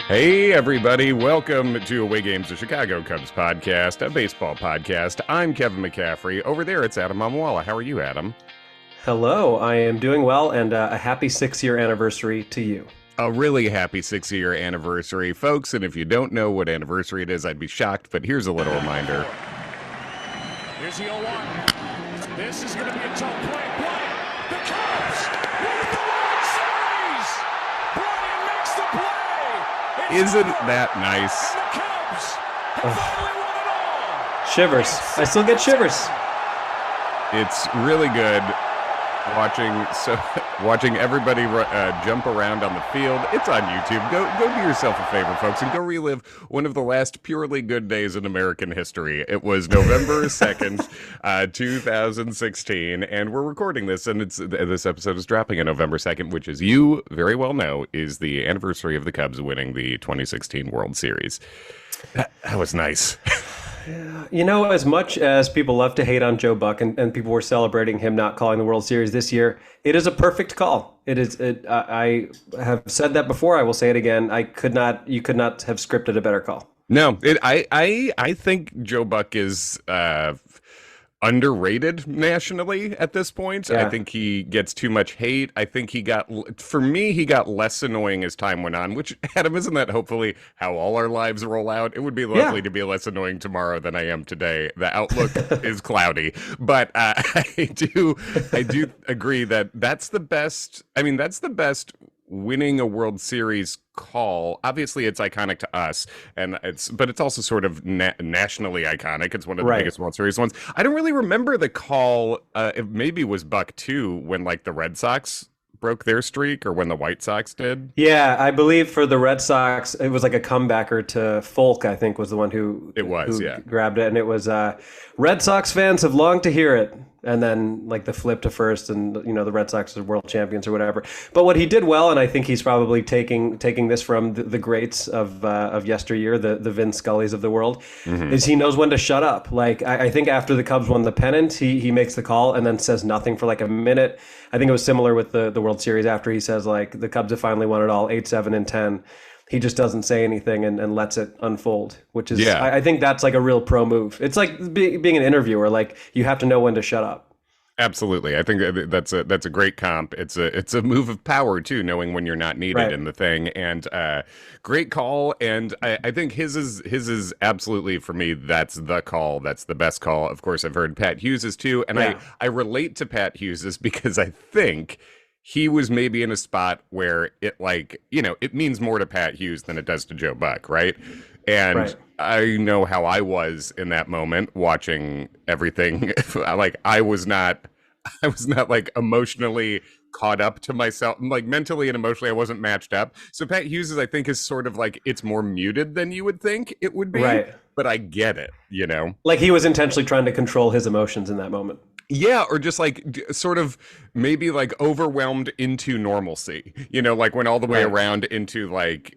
Hey, everybody. Welcome to Away Games, a Chicago Cubs podcast, a baseball podcast. I'm Kevin McCaffrey. Over there, it's Adam Amwala. How are you, Adam? Hello, I am doing well, and a happy 6-year anniversary to you. A really happy 6-year anniversary, folks. And if you don't know what anniversary it is, I'd be shocked, but here's a little reminder. Here's the 0-1. This is going to be a tough play. Bryant, the Cubs win the World Series. Bryant makes the play. Isn't that nice? And the Cubs have finally won it all. Shivers. I still get shivers. It's really good watching everybody jump around on the field. It's on YouTube. Go do yourself a favor, folks, and go relive one of the last purely good days in American history. It was November 2nd, 2016, and we're recording this, and this episode is dropping on November 2nd, which, as you very well know, is the anniversary of the Cubs winning the 2016 World Series. That was nice. You know, as much as people love to hate on Joe Buck, and people were celebrating him not calling the World Series this year, it is a perfect call. It is. I have said that before. I will say it again. You could not have scripted a better call. No, I think Joe Buck is underrated nationally at this point. Yeah. I think he gets too much hate. I think he got less annoying as time went on, which, Adam, isn't that hopefully how all our lives roll out? It would be lovely to be less annoying tomorrow than I am today. The outlook is cloudy, but I do agree that that's the best. I mean, that's the best winning a World Series call. Obviously, it's iconic to us, but it's also sort of nationally iconic. It's one of the biggest World Series ones. I don't really remember the call. It maybe was Buck 2 when like the Red Sox broke their streak, or when the White Sox did. Yeah, I believe for the Red Sox, it was like a comebacker to Folk, I think, was the one who grabbed it. And it was Red Sox fans have longed to hear it. And then like the flip to first, and the Red Sox are world champions or whatever. But what he did well, and I think he's probably taking this from the greats of yesteryear, the Vin Scullys of the world, is he knows when to shut up. Like I think after the Cubs won the pennant, he makes the call and then says nothing for like a minute. I think it was similar with the World Series after he says like the Cubs have finally won it all, 8, 7, and 10. He just doesn't say anything and lets it unfold, which is, I think that's like a real pro move. It's like being an interviewer, like you have to know when to shut up. Absolutely. I think that's a great comp. It's a move of power too, knowing when you're not needed in the thing. And great call. And I think his is absolutely, for me, that's the call. That's the best call. Of course, I've heard Pat Hughes's too. And I relate to Pat Hughes's because I think he was maybe in a spot where it it means more to Pat Hughes than it does to Joe Buck, right? And I know how I was in that moment watching everything. Like I was not like emotionally caught up to myself, like mentally and emotionally I wasn't matched up. So Pat Hughes I think is sort of like, it's more muted than you would think it would be. Right. But I get it, Like he was intentionally trying to control his emotions in that moment. Yeah, or just like sort of maybe like overwhelmed into normalcy, like went all the way around into like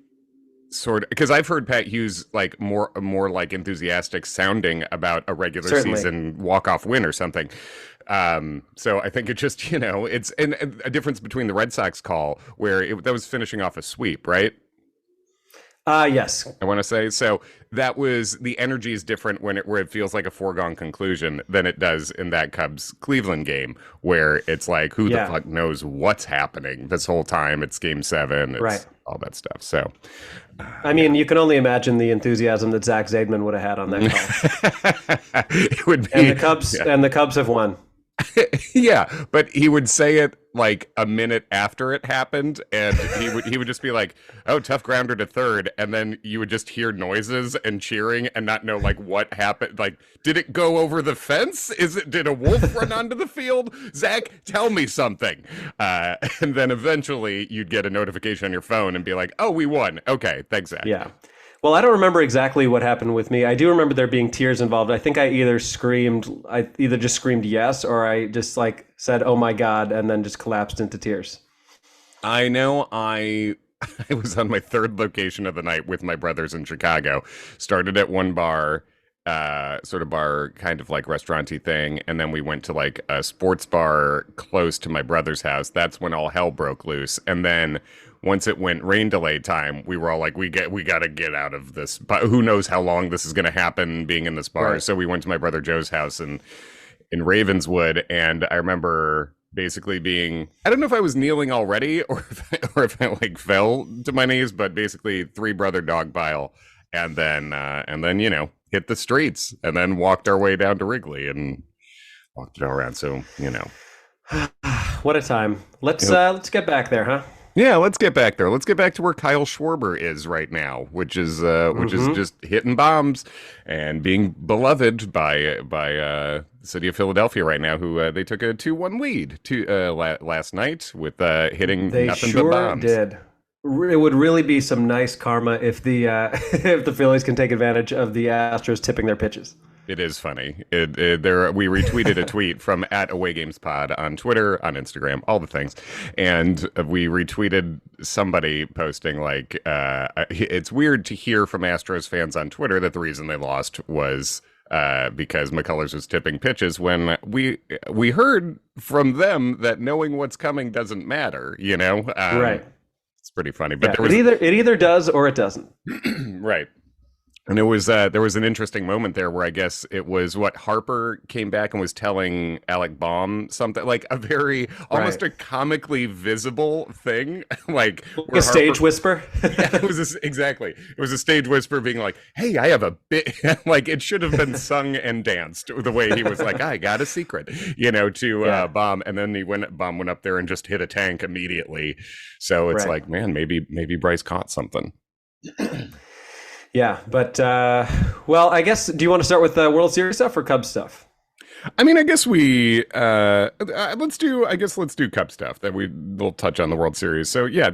sort of, because I've heard Pat Hughes like more like enthusiastic sounding about a regular season walk-off win or something. So I think it just, it's and a difference between the Red Sox call where that was finishing off a sweep, right? Yes. I want to say, so that was, the energy is different where it feels like a foregone conclusion than it does in that Cubs Cleveland game, where it's like, who the fuck knows what's happening this whole time? It's game 7. It's all that stuff. So, I mean, you can only imagine the enthusiasm that Zach Zaidman would have had on that call. It would be, and the Cubs have won. Yeah, but he would say it like a minute after it happened, and he would just be like, "Oh, tough grounder to third," and then you would just hear noises and cheering and not know like what happened. Like, did it go over the fence? Did a wolf run onto the field? Zach, tell me something. And then eventually you'd get a notification on your phone and be like, "Oh, we won. Okay, thanks, Zach." Yeah. Well, I don't remember exactly what happened with me. I do remember there being tears involved. I think I either just screamed yes, or I just like said, "Oh my God," and then just collapsed into tears. I know I was on my third location of the night with my brothers in Chicago. Started at one bar, sort of bar, kind of like restauranty thing, and then we went to like a sports bar close to my brother's house. That's when all hell broke loose. And then once it went rain delay time, we were all like, we got to get out of this. But who knows how long this is going to happen being in this bar. Right. So we went to my brother Joe's house in Ravenswood, and I remember basically being, I don't know if I was kneeling already or if I like fell to my knees, but basically 3 brother dog pile, and then you know, hit the streets, and then walked our way down to Wrigley and walked it all around. So, you know, what a time. Let's get back there, huh? Yeah, let's get back there. Let's get back to where Kyle Schwarber is right now, which is just hitting bombs and being beloved by the city of Philadelphia right now. Who they took a 2-1 lead last night with hitting nothing but bombs. They sure did. It would really be some nice karma if the if the Phillies can take advantage of the Astros tipping their pitches. It is funny. We retweeted a tweet from @AwayGamesPod on Twitter, on Instagram, all the things, and we retweeted somebody posting like, "It's weird to hear from Astros fans on Twitter that the reason they lost was because McCullers was tipping pitches, when we heard from them that knowing what's coming doesn't matter." You know, right? It's pretty funny, but yeah, it either does or it doesn't. Right. And there was an interesting moment there where I guess it was Harper came back and was telling Alec Baum something, like a very almost a comically visible thing, like a stage whisper. Yeah, it was exactly. It was a stage whisper being like, "Hey, I have a bit," like it should have been sung and danced the way he was like, "I got a secret," you know, to Baum, and then Baum went up there and just hit a tank immediately. So it's like, man, maybe Bryce caught something. Yeah, but well, I guess, do you want to start with the World Series stuff or Cubs stuff? I mean, I guess let's do Cubs stuff. That we'll touch on the World Series. So yeah,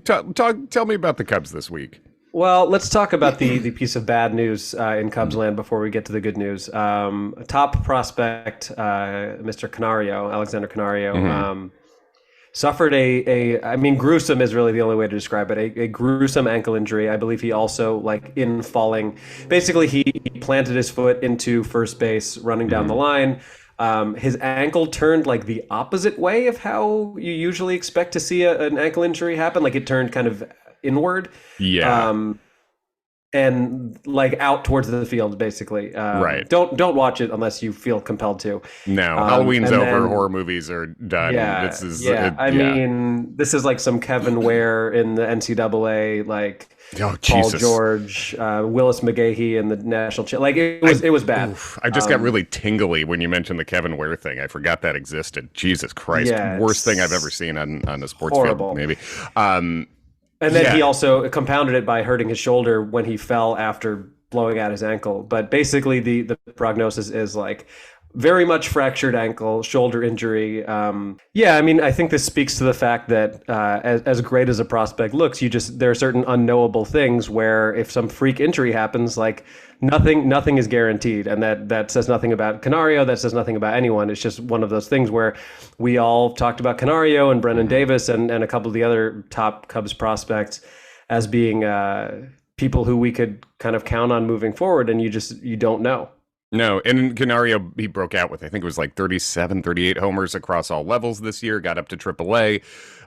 tell me about the Cubs this week. Well, let's talk about the piece of bad news in Cubs land before we get to the good news. Top prospect, Mr. Canario, Alexander Canario, suffered I mean, gruesome is really the only way to describe it, a gruesome ankle injury. I believe he also, like, in falling, basically he planted his foot into first base running down the line. His ankle turned like the opposite way of how you usually expect to see an ankle injury happen. Like, it turned kind of inward. Yeah. And like out towards the field, basically. Right. Don't watch it unless you feel compelled to. No, Halloween's over. Horror movies are done. Yeah, this is. I mean, this is like some Kevin Ware in the NCAA, like Paul George, Willis McGahee in the national. Like it was bad. I just got really tingly when you mentioned the Kevin Ware thing. I forgot that existed. Jesus Christ, worst thing I've ever seen on a sports field. Maybe. And then he also compounded it by hurting his shoulder when he fell after blowing out his ankle. But basically, the prognosis is like very much fractured ankle, shoulder injury. I mean, I think this speaks to the fact that as great as a prospect looks, there are certain unknowable things where if some freak injury happens, like nothing is guaranteed. And that says nothing about Canario. That says nothing about anyone. It's just one of those things where we all talked about Canario and Brennan Davis and a couple of the other top Cubs prospects as being people who we could kind of count on moving forward. And you don't know. No, and Canario, he broke out with, I think it was like 37, 38 homers across all levels this year, got up to AAA.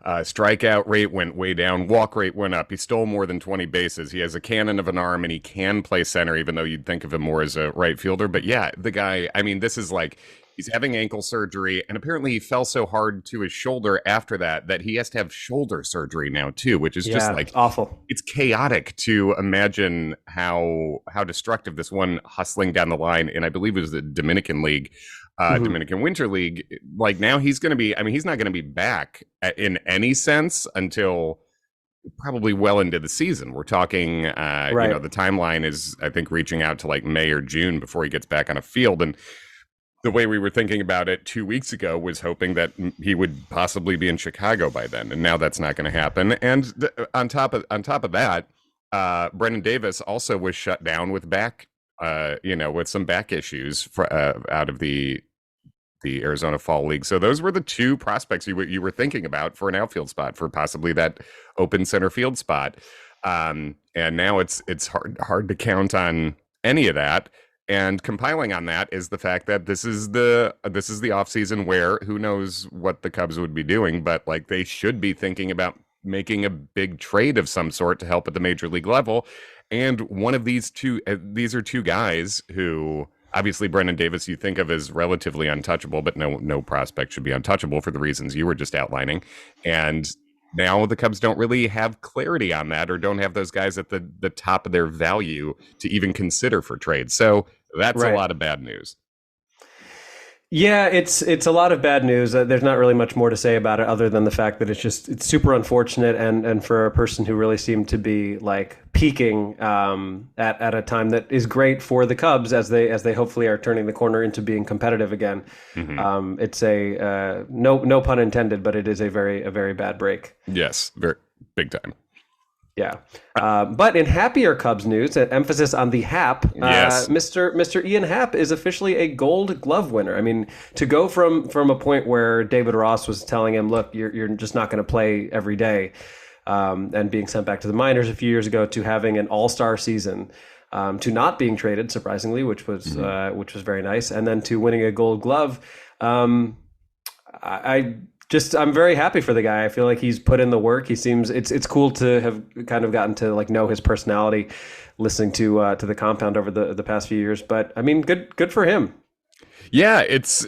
Strikeout rate went way down. Walk rate went up. He stole more than 20 bases. He has a cannon of an arm, and he can play center, even though you'd think of him more as a right fielder. But yeah, the guy, I mean, this is like, he's having ankle surgery, and apparently he fell so hard to his shoulder after that he has to have shoulder surgery now too, which is just like awful. It's chaotic to imagine how destructive this one hustling down the line, and I believe it was the Dominican League, Dominican Winter League. Like, now he's going to be, I mean, he's not going to be back in any sense until probably well into the season. We're talking, you know, the timeline is, I think, reaching out to like May or June before he gets back on a field. And the way we were thinking about it 2 weeks ago was hoping that he would possibly be in Chicago by then, and now that's not going to happen. And on top of that, Brennan Davis also was shut down with with some back issues out of the Arizona Fall League. So those were the two prospects you were thinking about for an outfield spot, for possibly that open center field spot. And now it's hard to count on any of that. And compiling on that is the fact that this is the offseason where who knows what the Cubs would be doing, but like they should be thinking about making a big trade of some sort to help at the major league level. And one of these are two guys who obviously Brendan Davis you think of as relatively untouchable, but no prospect should be untouchable for the reasons you were just outlining. And now the Cubs don't really have clarity on that, or don't have those guys at the top of their value to even consider for trade. So that's a lot of bad news. Yeah, it's a lot of bad news. There's not really much more to say about it other than the fact that it's super unfortunate, and for a person who really seemed to be like peaking at a time that is great for the Cubs as they hopefully are turning the corner into being competitive again. Mm-hmm. It's a no pun intended, but it is a very bad break. Yes, very big time. Yeah. But in happier Cubs news, emphasis on the Happ, yes. Mr. Ian Happ is officially a Gold Glove winner. I mean, to go from a point where David Ross was telling him, look, you're just not going to play every day, and being sent back to the minors a few years ago, to having an all-star season, to not being traded, surprisingly, which was very nice, and then to winning a Gold Glove. I'm very happy for the guy. I feel like he's put in the work. He seems it's cool to have kind of gotten to like know his personality, listening to the Compound over the past few years. But I mean, good for him. Yeah, it's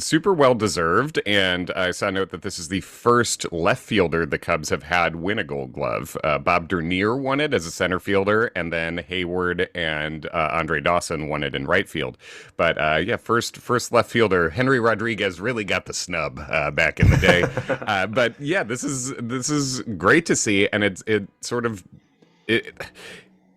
super well deserved, and I saw a note that this is the first left fielder the Cubs have had win a Gold Glove. Bob Dernier won it as a center fielder, and then Hayward and Andre Dawson won it in right field. But first left fielder. Henry Rodriguez really got the snub back in the day. But yeah, this is great to see, and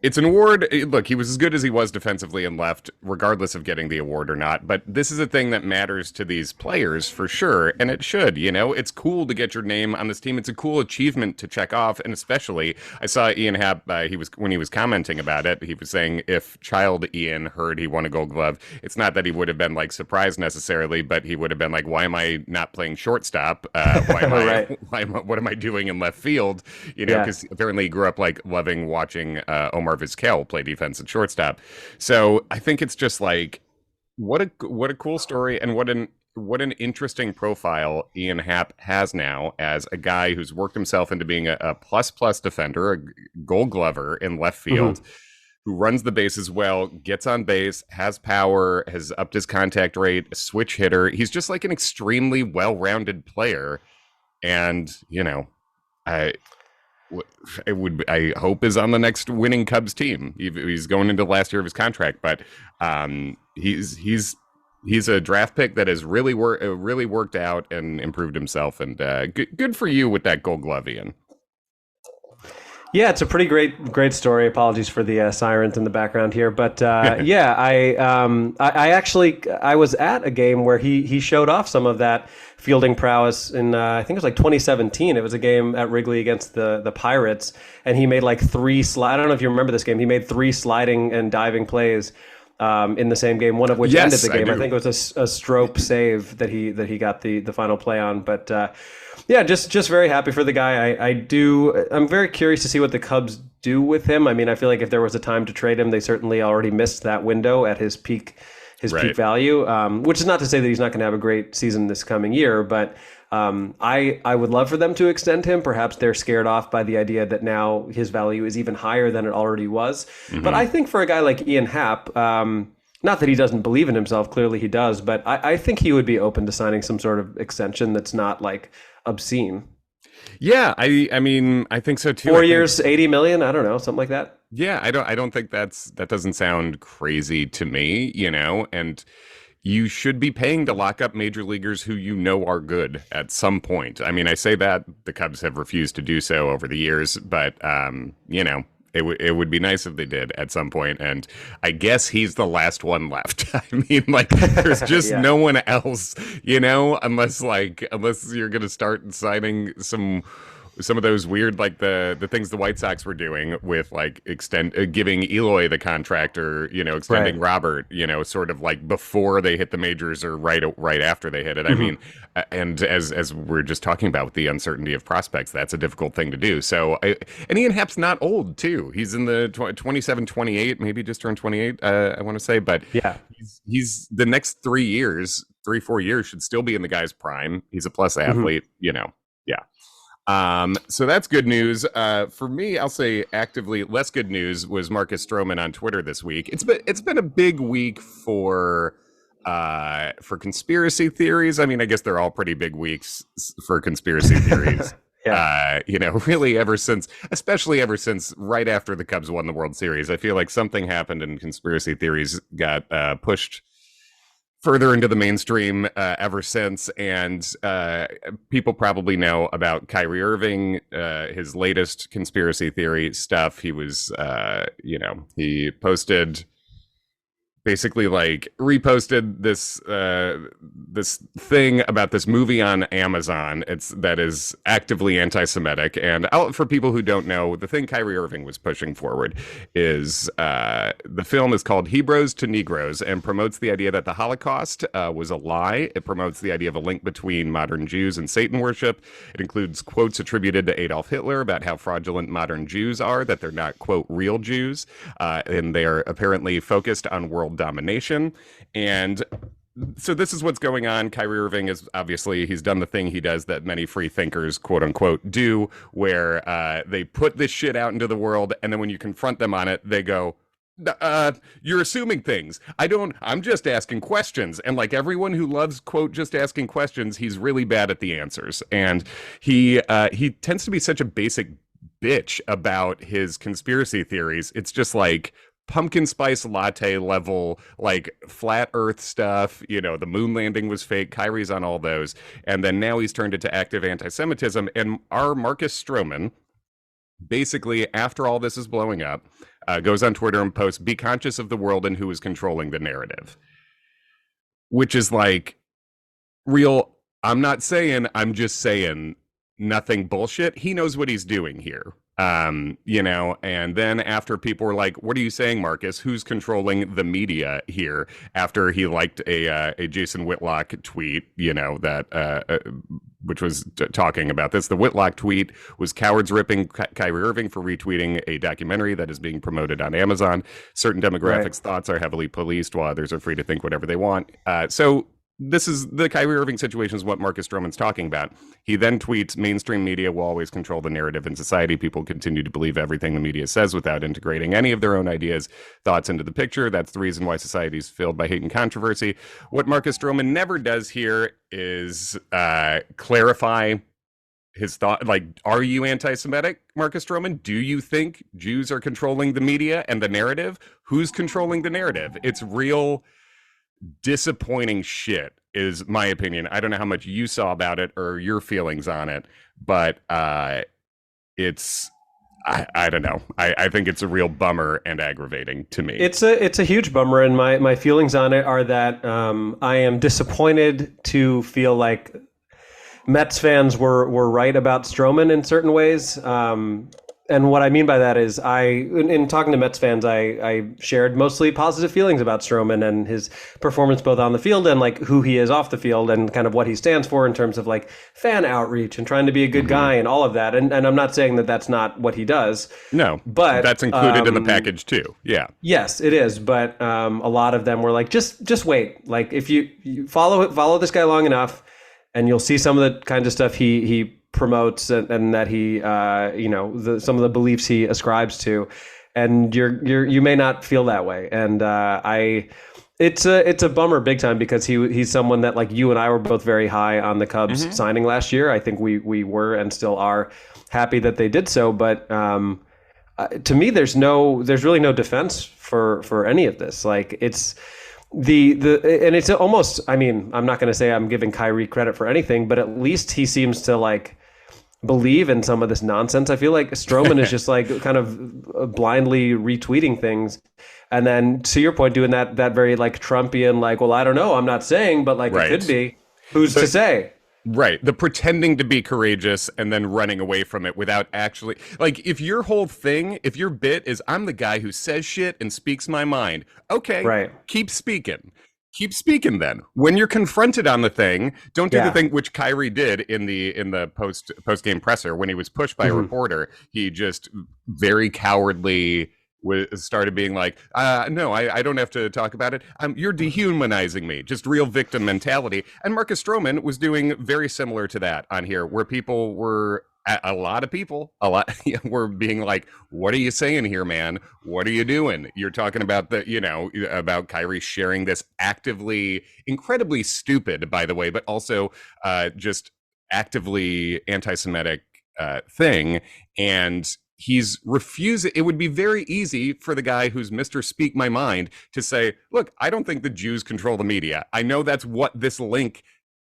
it's an award. Look, he was as good as he was defensively and left, regardless of getting the award or not. But this is a thing that matters to these players for sure, and it should. It's cool to get your name on this team. It's a cool achievement to check off, and especially I saw Ian Happ. When he was commenting about it, he was saying if child Ian heard he won a Gold Glove, it's not that he would have been like surprised necessarily, but he would have been like, "Why am I not playing shortstop? What am I doing in left field?" Because apparently he grew up like loving watching Omar Vizquel play defense and shortstop. So I think it's just like what a cool story, and what an interesting profile Ian Happ has now as a guy who's worked himself into being a plus defender, a Gold Glover in left field, who runs the bases well, gets on base, has power, has upped his contact rate, a switch hitter. He's just like an extremely well-rounded player, and I hope is on the next winning Cubs team. He's going into the last year of his contract, but he's a draft pick that has really worked out and improved himself. And good for you with that Gold Glove, Ian. Yeah, it's a pretty great story. Apologies for the sirens in the background here, but I was at a game where he showed off some of that fielding prowess in I think it was like 2017. It was a game at Wrigley against the Pirates, and he made like I don't know if you remember this game. He made 3 sliding and diving plays in the same game, one of which ended the game. I think it was a Strop save that he got the final play on, but. Just very happy for the guy. I'm very curious to see what the Cubs do with him. I mean, I feel like if there was a time to trade him, they certainly already missed that window at his peak value, which is not to say that he's not going to have a great season this coming year, but I would love for them to extend him. Perhaps they're scared off by the idea that now his value is even higher than it already was. Mm-hmm. But I think for a guy like Ian Happ, not that he doesn't believe in himself, clearly he does, but I think he would be open to signing some sort of extension that's not like obscene. Yeah, I mean, I think so too. 4 years, 80 million, I don't know, something like that. Yeah, I don't think that doesn't sound crazy to me, and you should be paying to lock up major leaguers who are good at some point. I mean, I say that the Cubs have refused to do so over the years, but it would be nice if they did at some point, and I guess he's the last one left. I mean, like, there's just no one else, unless you're going to start signing some some of those weird, like the things the White Sox were doing with like giving Eloy the contract, or extending Robert, sort of like before they hit the majors or right after they hit it. I mean, and as we're just talking about with the uncertainty of prospects, that's a difficult thing to do. So and Ian Happ's not old too. He's in the 27, 28, maybe just turned 28. I want to say, but yeah, he's the next 3 years. 3-4 years should still be in the guy's prime. He's a plus athlete, yeah. So that's good news. For me, I'll say actively less good news was Marcus Stroman on Twitter this week. It's been a big week for conspiracy theories. I mean, I guess they're all pretty big weeks for conspiracy theories. Yeah. Really especially ever since right after the Cubs won the World Series, I feel like something happened and conspiracy theories got pushed further into the mainstream ever since. And people probably know about Kyrie Irving, his latest conspiracy theory stuff. He was, he posted, basically like reposted this thing about this movie on Amazon. That is actively anti-Semitic. And for people who don't know, the thing Kyrie Irving was pushing forward is the film is called Hebrews to Negroes and promotes the idea that the Holocaust was a lie. It promotes the idea of a link between modern Jews and Satan worship. It includes quotes attributed to Adolf Hitler about how fraudulent modern Jews are, that they're not, quote, real Jews, and they are apparently focused on world domination. And so this is what's going on. Kyrie Irving is obviously, he's done the thing he does that many free thinkers, quote unquote, do, where they put this shit out into the world, and then when you confront them on it, they go, you're assuming things. I'm just asking questions. And like everyone who loves, quote, just asking questions, he's really bad at the answers. And he tends to be such a basic bitch about his conspiracy theories. It's just like pumpkin spice latte level, like flat earth stuff. The moon landing was fake. Kyrie's on all those. And then now he's turned it to active anti-Semitism. And our Marcus Stroman, basically, after all this is blowing up, goes on Twitter and posts, "Be conscious of the world and who is controlling the narrative." Which is like real, I'm not saying, I'm just saying nothing bullshit. He knows what he's doing here. And then after people were like, "What are you saying, Marcus? Who's controlling the media here?" After he liked a Jason Whitlock tweet, which was talking about this. The Whitlock tweet was cowards ripping Kyrie Irving for retweeting a documentary that is being promoted on Amazon. Certain demographics' thoughts are heavily policed, while others are free to think whatever they want. So this is the Kyrie Irving situation, is what Marcus Stroman's talking about. He then tweets, "Mainstream media will always control the narrative in society. People continue to believe everything the media says without integrating any of their own ideas, thoughts into the picture. That's the reason why society is filled by hate and controversy." What Marcus Stroman never does here is clarify his thought. Like, are you anti-Semitic, Marcus Stroman? Do you think Jews are controlling the media and the narrative? Who's controlling the narrative? It's real disappointing shit, is my opinion. I don't know how much you saw about it or your feelings on it, but it's I don't know. I think it's a real bummer and aggravating to me. It's a huge bummer, and my feelings on it are that I am disappointed to feel like Mets fans were right about Stroman in certain ways. And what I mean by that is in talking to Mets fans, I shared mostly positive feelings about Stroman and his performance both on the field and like who he is off the field and kind of what he stands for in terms of like fan outreach and trying to be a good guy and all of that. And I'm not saying that that's not what he does. No, but that's included in the package too. Yeah. Yes, it is. But a lot of them were like, just wait. Like if you follow this guy long enough, and you'll see some of the kinds of stuff he promotes and that he some of the beliefs he ascribes to, and you may not feel that way. And it's a bummer big time, because he's someone that, like, you and I were both very high on the Cubs signing last year. I think we were and still are happy that they did so, but to me there's really no defense for any of this. Like, it's and it's almost, I mean, I'm not going to say I'm giving Kyrie credit for anything, but at least he seems to like believe in some of this nonsense. I feel like Stroman is just like kind of blindly retweeting things. And then, to your point, doing that very like Trumpian, like, well, I don't know, I'm not saying, but like, it could be. Who's to say? Right. The pretending to be courageous and then running away from it without actually, like, if your whole thing, if your bit is, I'm the guy who says shit and speaks my mind, okay, Right. keep speaking. Keep speaking then. When you're confronted on the thing, don't do the thing which Kyrie did in the post game presser when he was pushed by a reporter. He just very cowardly started being like, no, I don't have to talk about it. You're dehumanizing me. Just real victim mentality. And Marcus Stroman was doing very similar to that on here, where people were, a lot were being like, what are you saying here, man? What are you doing? You're talking about about Kyrie sharing this actively, incredibly stupid, by the way, but also just actively anti-Semitic thing. And he's refusing. It would be very easy for the guy who's Mr. Speak My Mind to say, look, I don't think the Jews control the media. I know that's what this link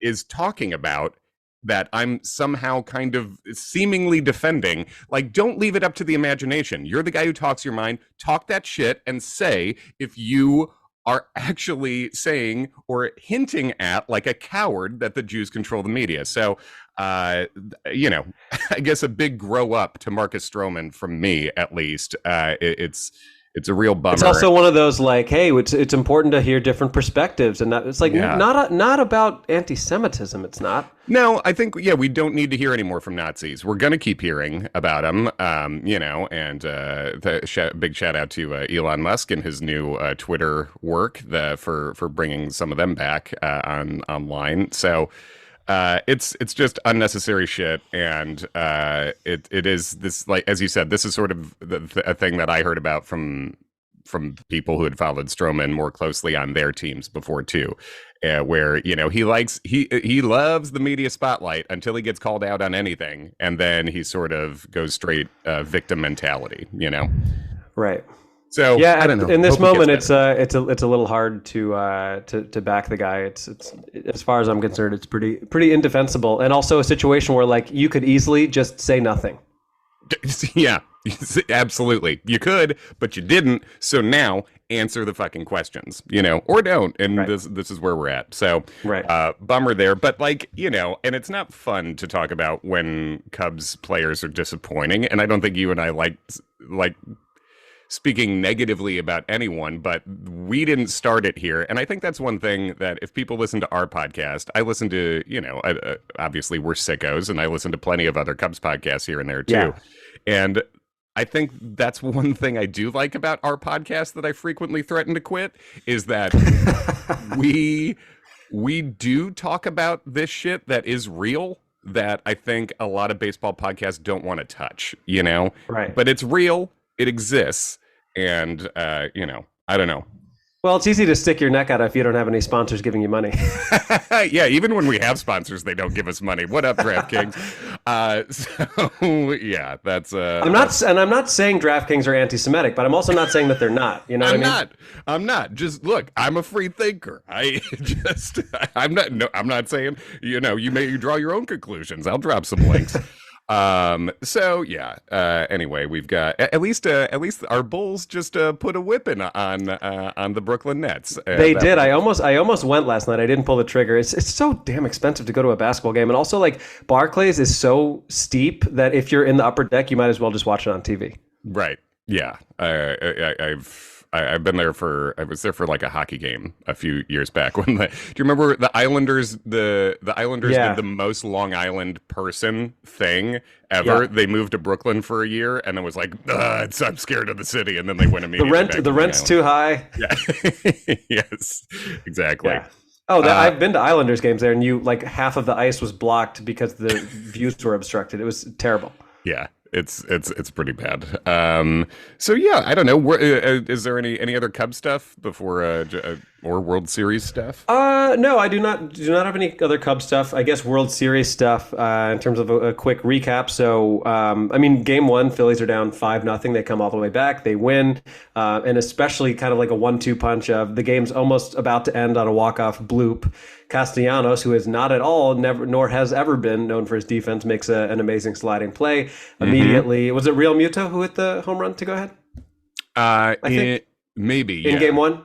is talking about, that I'm somehow kind of seemingly defending. Like, don't leave it up to the imagination. You're the guy who talks your mind. Talk that shit and say if you are actually saying or hinting at, like a coward, that the Jews control the media. So, I guess a big grow up to Marcus Stroman from me, at least. It's a real bummer. It's also one of those, like, hey, it's important to hear different perspectives, and it's like not about anti-Semitism. It's not. No, I think we don't need to hear any more from Nazis. We're gonna keep hearing about them, and big shout out to Elon Musk and his new Twitter work for bringing some of them back online. So. It's just unnecessary shit, and it is this, like, as you said, this is sort of a thing that I heard about from people who had followed Stroman more closely on their teams before too, where he loves the media spotlight until he gets called out on anything, and then he sort of goes straight victim mentality, Right. So yeah, I don't know. In this moment, it's a little hard to back the guy. It's as far as I'm concerned, it's pretty indefensible, and also a situation where, like, you could easily just say nothing. Yeah, absolutely. You could, but you didn't. So now answer the fucking questions, or don't. And right. This is where we're at. So right. Bummer there. But, like, and it's not fun to talk about when Cubs players are disappointing. And I don't think you and I like speaking negatively about anyone, but we didn't start it here. And I think that's one thing that if people listen to our podcast, I listen to, obviously we're sickos, and I listen to plenty of other Cubs podcasts here and there too. Yeah. And I think that's one thing I do like about our podcast that I frequently threaten to quit, is that we do talk about this shit that is real, that I think a lot of baseball podcasts don't want to touch, Right. But it's real. It exists, and I don't know. Well, it's easy to stick your neck out if you don't have any sponsors giving you money. Yeah, even when we have sponsors, they don't give us money. What up, DraftKings? So yeah, that's. I'm not saying DraftKings are anti-Semitic, but I'm also not saying that they're not. You know what I mean? I'm not. Just look, I'm a free thinker. I'm not saying. You draw your own conclusions. I'll drop some links. So yeah. Anyway, we've got at least our Bulls just put a whipping on the Brooklyn Nets. They did. I almost went last night. I didn't pull the trigger. It's so damn expensive to go to a basketball game, and also, like, Barclays is so steep that if you're in the upper deck, you might as well just watch it on TV. Right. Yeah. I've been there I was there for, like, a hockey game a few years back. Do you remember the Islanders? The Islanders did the most Long Island person thing ever. Yeah. They moved to Brooklyn for a year and then was like, I'm scared of the city. And then they went immediately. The rent's too high. Yeah. Yes, exactly. Yeah. Oh, I've been to Islanders games there, and half of the ice was blocked because the views were obstructed. It was terrible. Yeah. It's pretty bad. So yeah, I don't know. Is there any other Cubs stuff before or World Series stuff? No, I do not have any other Cubs stuff. I guess World Series stuff. In terms of a quick recap. So Game 1, Phillies are down 5-0. They come all the way back. They win, and especially kind of like a 1-2 punch of the game's almost about to end on a walk-off bloop. Castellanos, who is not at all, nor has ever been known for his defense, makes an amazing sliding play. Immediately, was it Real Muto who hit the home run to go ahead? Maybe in Game 1.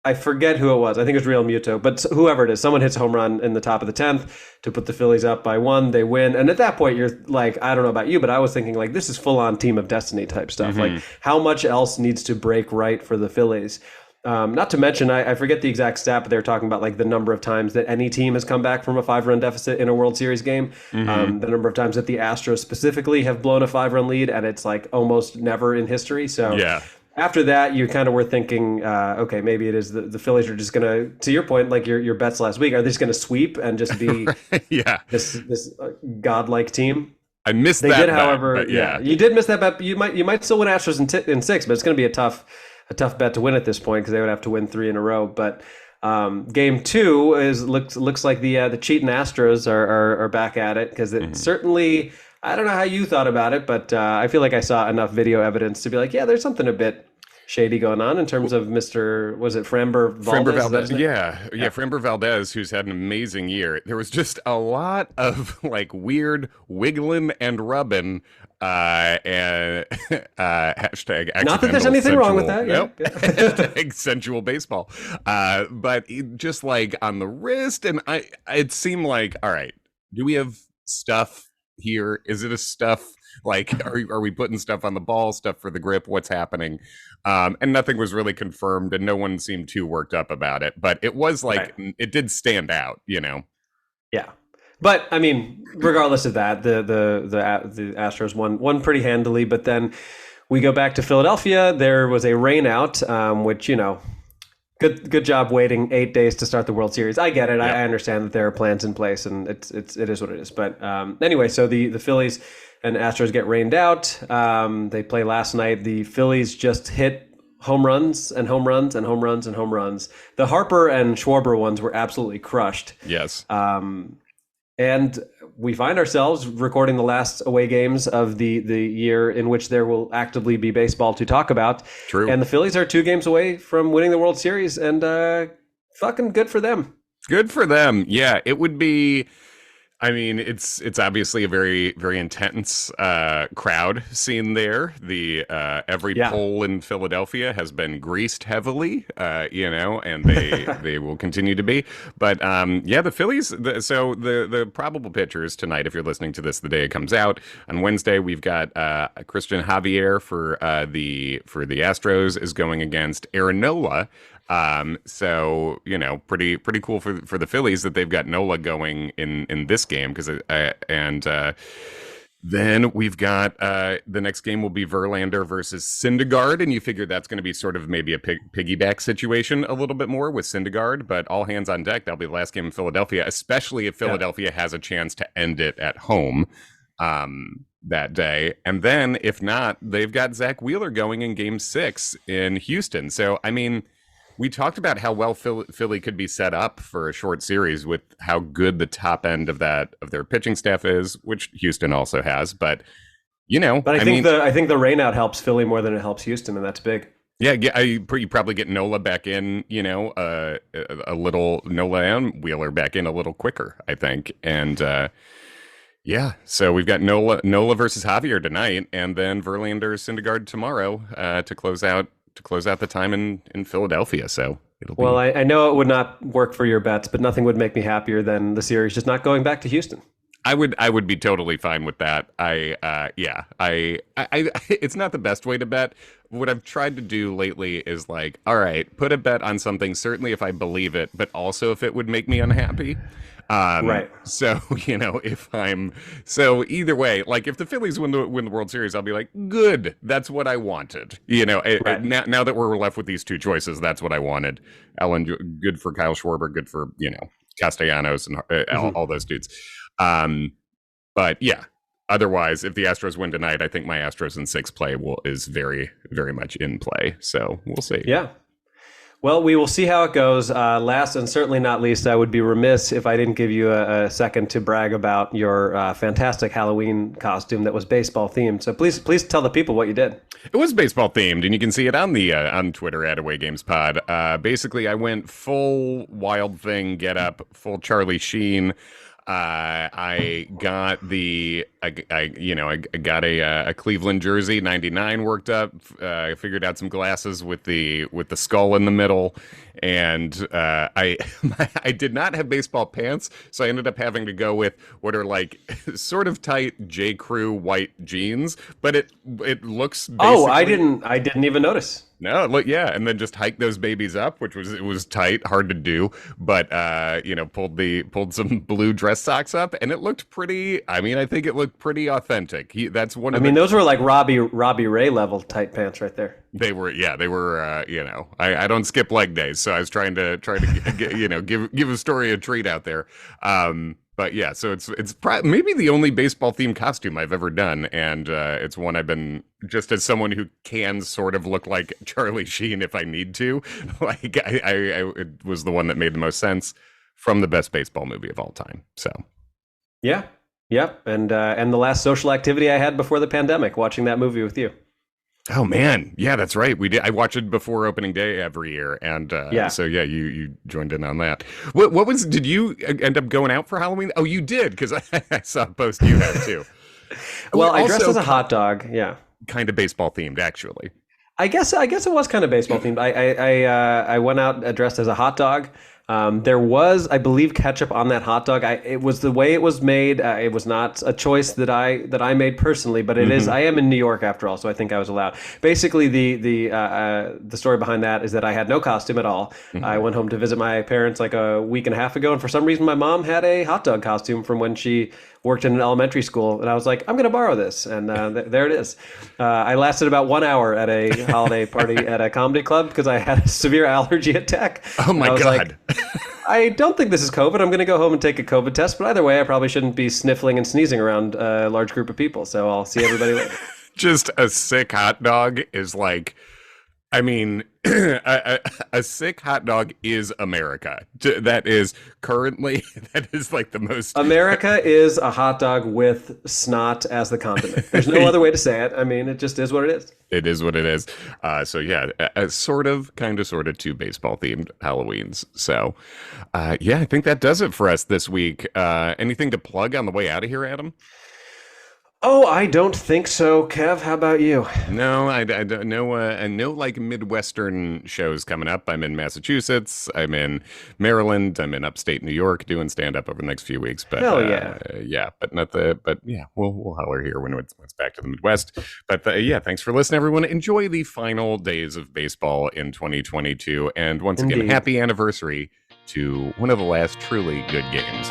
I forget who it was. I think it was Real Muto, but whoever it is, someone hits a home run in the top of the 10th to put the Phillies up by 1. They win. And at that point, you're like, I don't know about you, but I was thinking like, this is full on team of destiny type stuff. Like how much else needs to break right for the Phillies? Not to mention, I forget the exact stat, but they were talking about like the number of times that any team has come back from a 5-run deficit in a World Series game. The number of times that the Astros specifically have blown a 5-run lead, and it's like almost never in history. So yeah. After that, you kind of were thinking, okay, maybe it is the Phillies are just going to your point, like your bets last week, are they just going to sweep and just be this godlike team? I missed they that. They did, however, yeah, you did miss that bet. You might still win Astros in 6, but it's going to be a tough bet to win at this point because they would have to win 3 in a row. But game 2 looks like the cheating Astros are back at it because it certainly. I don't know how you thought about it, but I feel like I saw enough video evidence to be like, yeah, there's something a bit shady going on in terms of was it Framber Valdez? Framber Valdez, who's had an amazing year. There was just a lot of like weird wiggling and rubbing and hashtag not that there's anything wrong with that. Nope. Hashtag sensual baseball. But just like on the wrist, and it seemed like, all right, do we have stuff here? Is it a stuff like are we putting stuff on the ball, stuff for the grip? What's happening? And nothing was really confirmed, and no one seemed too worked up about it. But it was like it did stand out, Yeah, but I mean, regardless of that, the Astros won pretty handily. But then we go back to Philadelphia. There was a rain out, which Good job waiting 8 days to start the World Series. I get it. Yeah. I understand that there are plans in place, and it is what it is. But anyway, so the Phillies and Astros get rained out. They play last night. The Phillies just hit home runs and home runs and home runs and home runs. The Harper and Schwarber ones were absolutely crushed. Yes. And we find ourselves recording the last away games of the year in which there will actively be baseball to talk about. True. And the Phillies are 2 games away from winning the World Series, and fucking good for them. Good for them. Yeah, it would be. I mean, it's obviously a very, very intense crowd scene there. The every pole in Philadelphia has been greased heavily, and they will continue to be. But the Phillies. So the probable pitchers tonight, if you're listening to this the day it comes out on Wednesday, we've got Christian Javier for the Astros is going against Aaron Nola. So pretty cool for the Phillies that they've got Nola going in this game because then we've got the next game will be Verlander versus Syndergaard, and you figure that's going to be sort of maybe a piggyback situation a little bit more with Syndergaard, but all hands on deck. That'll be the last game in Philadelphia, especially if Philadelphia has a chance to end it at home that day. And then if not, they've got Zach Wheeler going in game 6 in Houston. So I mean, we talked about how well Philly could be set up for a short series with how good the top end of their pitching staff is, which Houston also has. But but I think the rainout helps Philly more than it helps Houston, and that's big. Yeah, you probably get Nola back in, a little Nola and Wheeler back in a little quicker, I think, and so we've got Nola versus Javier tonight, and then Verlander Syndergaard tomorrow to close out the time in Philadelphia. So it'll be. Well, I know it would not work for your bets, but nothing would make me happier than the series just not going back to Houston. I would be totally fine with that. It's not the best way to bet. What I've tried to do lately is like, all right, put a bet on something, certainly if I believe it, but also if it would make me unhappy. Right. So, so either way, like if the Phillies win the World Series, I'll be like, good, that's what I wanted. Right. Now that we're left with these 2 choices, that's what I wanted. Good for Kyle Schwarber, good for, Castellanos and all those dudes. But yeah, otherwise, if the Astros win tonight, I think my Astros in 6 play is very, very much in play. So we'll see. Yeah. Well, we will see how it goes. Last and certainly not least, I would be remiss if I didn't give you a second to brag about your fantastic Halloween costume that was baseball themed. So please tell the people what you did. It was baseball themed, and you can see it on the on Twitter at Away Games Pod. Basically, I went full Wild Thing get up, full Charlie Sheen. I got a Cleveland jersey, 99 worked up. I figured out some glasses with the skull in the middle, and I did not have baseball pants, so I ended up having to go with what are like sort of tight J. Crew white jeans, but it looks. I didn't even notice. No, look, yeah, and then just hike those babies up, which was tight, hard to do, but pulled some blue dress socks up, and it looked pretty. I mean, I think it looked pretty authentic. Those were like Robbie Ray level tight pants right there. They were. I don't skip leg days, so I was trying to give a story a treat out there. But yeah, so it's maybe the only baseball themed costume I've ever done, and it's one I've been, just as someone who can sort of look like Charlie Sheen if I need to. Like it was the one that made the most sense from the best baseball movie of all time. So yeah, yep, and the last social activity I had before the pandemic, watching that movie with you. Oh man, yeah, that's right. We did. I watch it before opening day every year, and so yeah, you joined in on that. What was? Did you end up going out for Halloween? Oh, you did, because I saw a post you had too. Well, I dressed as a hot dog. Yeah, kind of baseball themed, actually. I guess it was kind of baseball themed. I went out dressed as a hot dog. There was, I believe, ketchup on that hot dog. It was the way it was made. It was not a choice that I made personally, but it is. I am in New York after all, so I think I was allowed. Basically, the story behind that is that I had no costume at all. I went home to visit my parents like a week and a half ago, and for some reason, my mom had a hot dog costume from when she worked in an elementary school, and I was like, I'm going to borrow this, and there it is. I lasted about 1 hour at a holiday party at a comedy club because I had a severe allergy attack. Oh my God. I don't think this is COVID. I'm going to go home and take a COVID test, but either way, I probably shouldn't be sniffling and sneezing around a large group of people, so I'll see everybody later. Just a sick hot dog is like, I mean, a sick hot dog is America. That is like the most. America is a hot dog with snot as the condiment. There's no other way to say it. I mean, it just is what it is. It is what it is. So yeah, sort of two baseball themed Halloweens. So yeah, I think that does it for us this week. Anything to plug on the way out of here, Adam? Oh, I don't think so, Kev. How about you? No, I don't know. No, like Midwestern shows coming up. I'm in Massachusetts. I'm in Maryland. I'm in upstate New York doing stand up over the next few weeks. But hell yeah, yeah. But yeah, we'll holler here when it's back to the Midwest. But yeah, thanks for listening, everyone. Enjoy the final days of baseball in 2022, and once again, happy anniversary to one of the last truly good games.